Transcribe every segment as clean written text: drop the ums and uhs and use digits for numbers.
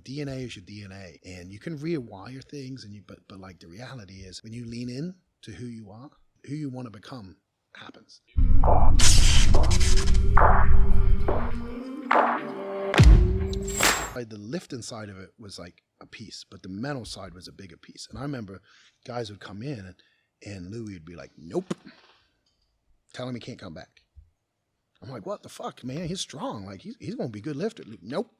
DNA is your DNA, and you can rewire things. But like the reality is, when you lean in to who you are, who you want to become happens. Like the lifting side of it was like a piece, but the mental side was a bigger piece. And I remember guys would come in and Louie would be like, nope, tell him he can't come back. I'm like, what the fuck, man? He's strong. Like he's gonna be a good lifter. Nope.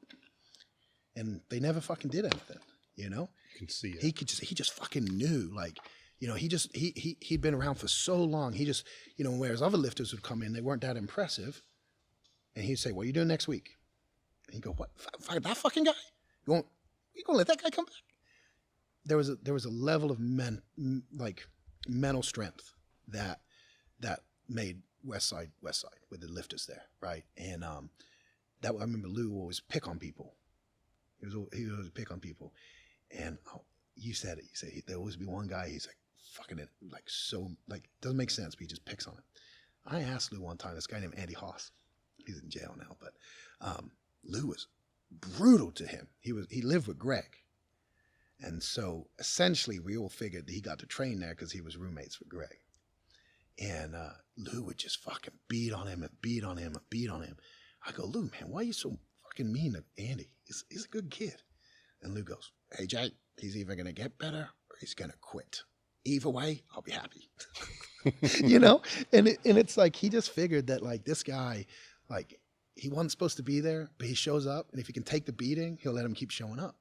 And they never fucking did anything, you know? You can see it. He just fucking knew. Like, you know, he'd been around for so long. He just, you know, whereas other lifters would come in, they weren't that impressive. And he'd say, what are you doing next week? And he'd go, what? That fucking guy? You gonna let that guy come back? There was a level of mental strength that made West Side with the lifters there, right? And that I remember Lou would always pick on people. He would always pick on people. And you said it. You said there always be one guy. He's like fucking it, like so, like doesn't make sense, but he just picks on him. I asked Lou one time. This guy named Andy Haas. He's in jail now, but Lou was brutal to him. He lived with Greg, and so essentially we all figured that he got to train there because he was roommates with Greg. And Lou would just fucking beat on him and beat on him and beat on him. I go, Lou, man, why are you so fucking mean to Andy? He's a good kid. And Lou goes, hey, Jay, he's either going to get better or he's going to quit. Either way, I'll be happy. You know? And it's like he just figured that, like, this guy, like, he wasn't supposed to be there, but he shows up. And if he can take the beating, he'll let him keep showing up,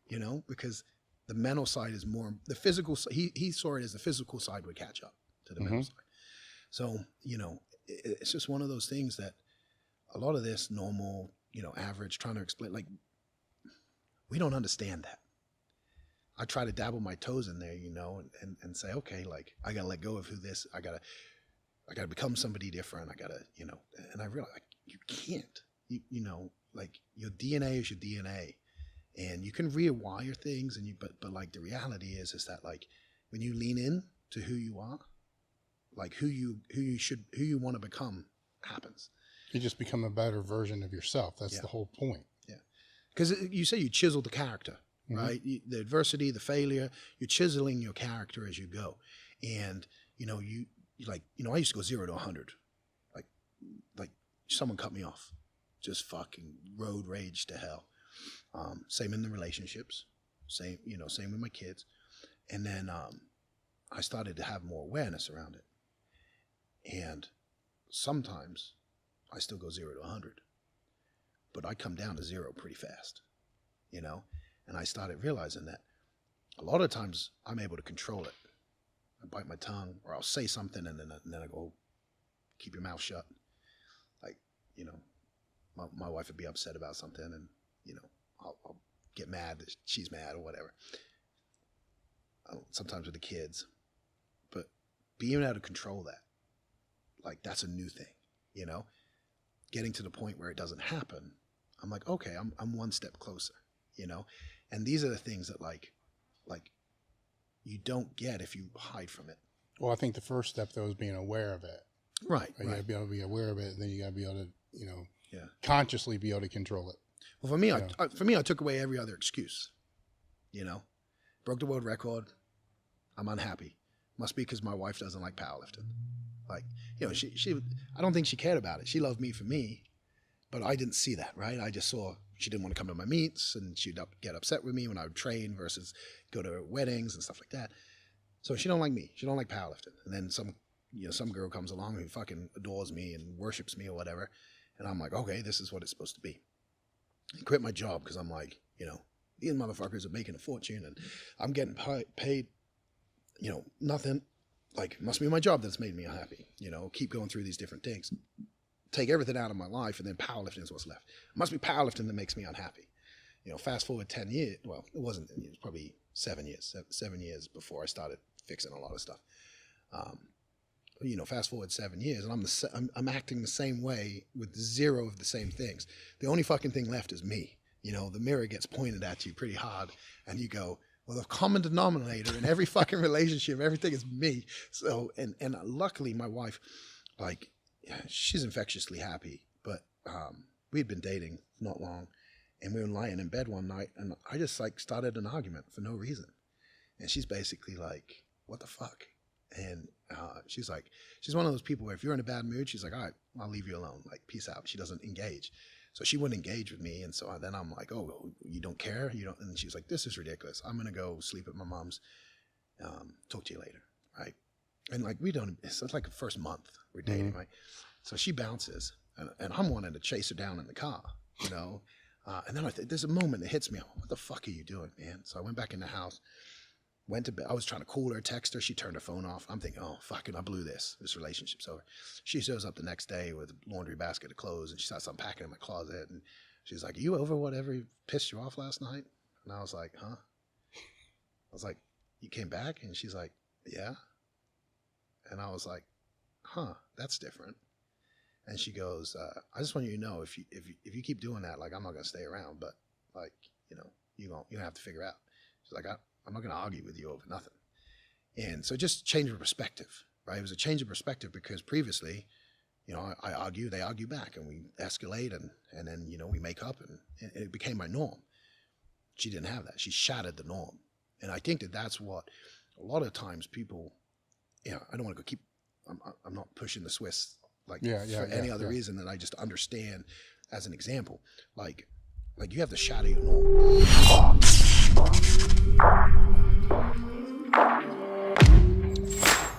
you know? Because the mental side is more, the physical, he saw it as the physical side would catch up to the mental side. So, you know, it's just one of those things that a lot of this normal, you know, average trying to explain, like, we don't understand that. I try to dabble my toes in there, you know, and say, okay, like, I got to let go of I got to become somebody different. I got to, you know, and I realize, like, you can't, you know, like, your DNA is your DNA, and you can rewire things, but like, the reality is that, like, when you lean in to who you are, like, who you want to become happens. You just become a better version of yourself. That's the whole point. Yeah. Because you say you chisel the character, right? The adversity, the failure, you're chiseling your character as you go. And, you know, you like, you know, I used to go 0 to 100. Like someone cut me off. Just fucking road rage to hell. Same in the relationships. Same with my kids. And then I started to have more awareness around it. And sometimes I still go 0 to 100, but I come down to 0 pretty fast, you know? And I started realizing that a lot of times I'm able to control it. I bite my tongue, or I'll say something and then I go, keep your mouth shut. Like, you know, my wife would be upset about something and, you know, I'll get mad that she's mad or whatever. Sometimes with the kids, but being able to control that, like, that's a new thing, you know? Getting to the point where it doesn't happen, I'm like, okay, I'm one step closer, you know? And these are the things that like you don't get if you hide from it. Well, I think the first step, though, is being aware of it. Right. You got to be able to be aware of it, and then you got to be able to, you know, yeah, consciously be able to control it. Well, for me, I took away every other excuse, you know? Broke the world record. I'm unhappy. Must be because my wife doesn't like powerlifting. Like, you know, she I don't think she cared about it. She loved me for me, but I didn't see that, right? I just saw she didn't want to come to my meets, and she'd get upset with me when I would train versus go to weddings and stuff like that. So she don't like me. She don't like powerlifting. And then some girl comes along who fucking adores me and worships me or whatever. And I'm like, okay, this is what it's supposed to be. I quit my job because I'm like, you know, these motherfuckers are making a fortune and I'm getting paid, you know, nothing. Like, must be my job that's made me unhappy. You know, keep going through these different things. Take everything out of my life, and then powerlifting is what's left. It must be powerlifting that makes me unhappy. You know, fast forward 10 years. Well, it wasn't. It was probably 7 years. 7 years before I started fixing a lot of stuff. You know, fast forward 7 years, and I'm acting the same way with 0 of the same things. The only fucking thing left is me. You know, the mirror gets pointed at you pretty hard, and you go, well, the common denominator in every fucking relationship, everything is me. So, and luckily my wife, like, she's infectiously happy, but we'd been dating not long, And we were lying in bed one night, and I just like started an argument for no reason. And she's basically like, what the fuck? And she's like, she's one of those people where if you're in a bad mood, she's like, all right, I'll leave you alone. Like, peace out. She doesn't engage. So she wouldn't engage with me. And so then I'm like, oh, you don't care? You don't? And she's like, this is ridiculous. I'm going to go sleep at my mom's. Talk to you later. Right. And like, it's like the first month we're dating. Right. So she bounces, and I'm wanting to chase her down in the car, you know? And then there's a moment that hits me. What the fuck are you doing, man? So I went back in the house, went to bed. I was trying to call her, text her. She turned her phone off. I'm thinking, oh, fucking, I blew this. This relationship's over. She shows up the next day with a laundry basket of clothes, and she starts unpacking in my closet. And she's like, are you over whatever pissed you off last night? And I was like, huh? I was like, you came back? And she's like, yeah. And I was like, huh, that's different. And she goes, I just want you to know, if you keep doing that, like, I'm not going to stay around, but like, you know, you're going to have to figure out. She's like, I'm not going to argue with you over nothing. And so just change of perspective, right? It was a change of perspective because previously, you know, I argue, they argue back, and we escalate, and then, you know, we make up, and it became my norm. She didn't have that. She shattered the norm. And I think that that's what a lot of times people, you know, I don't want to go keep, I'm not pushing the Swiss like for any other reason than I just understand as an example, like you have to shatter your norm.